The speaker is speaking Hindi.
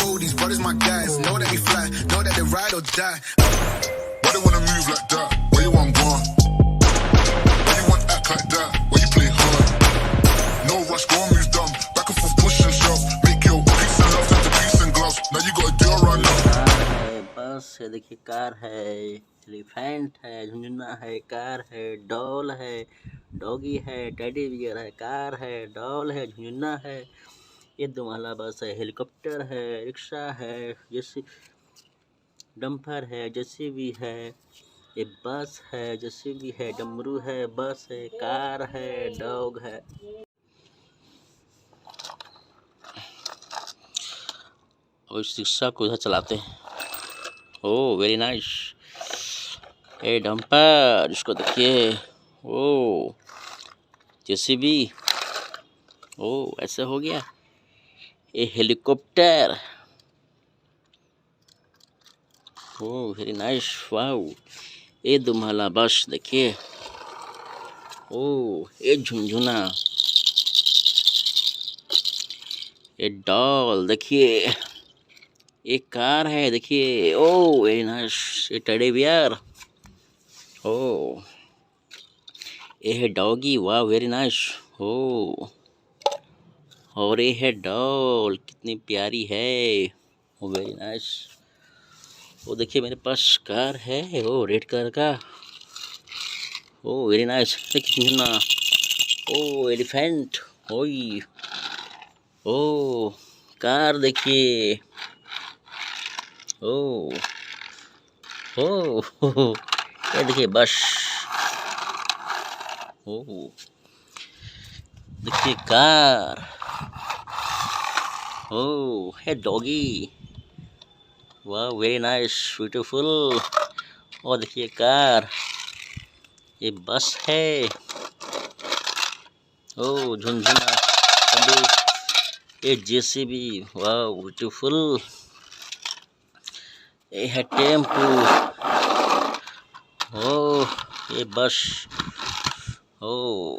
Oh, these brothers my guys. Know that we fly, know that they ride or die. Why they wanna move like that? Where you want gone? Why you want act like that? Why you play hard? No rush, go and move dumb. Back and forth, push and shove. Make your peace and love into peace and gloves. Now you gotta do it right now. Car है, बस है, देखिए कार है, एलिफेंट है, झुंझुना है, कार है, डॉल है, डॉगी है, टेडी बियर है, कार है, डॉल है, झुंझुना है, ये दुमाला बस है, हेलीकॉप्टर है, रिक्शा है, जैसे डंपर है, जेसीबी है, ये बस है, जेसीबी है, डमरू है, बस है, कार है, डॉग है। और इस रिक्शा को इधर चलाते हैं। Oh very nice. A dumper, इसको देखिए। Oh JCB. ओह ऐसे हो गया। ये helicopter. Oh very nice, wow. ये दुम्हाला बस देखिए। ओह ये झुनझुना। ये डॉल देखिए। एक कार है देखिए। ओह वेरी नाइस। ये टेडी बियर। ओह ये है डॉगी, वाह वेरी नाइस। ओह और ये है डॉल, कितनी प्यारी है। ओ वेरी नाइस। वो देखिए मेरे पास कार है, वो रेड कलर का। ओ वेरी नाइस। देखिए ना, ओ एलिफेंट। ओई ओ कार देखिए। ओ ओ ये देखिए बस। ओ देखिए कार। ओ है डॉगी, वाह वेरी नाइस ब्यूटीफुल। और देखिए कार, ये बस है। ओ झुनझुना, ये जेसीबी, वाह ब्यूटीफुल। ये है टेम्पू। ओ ये बस। ओ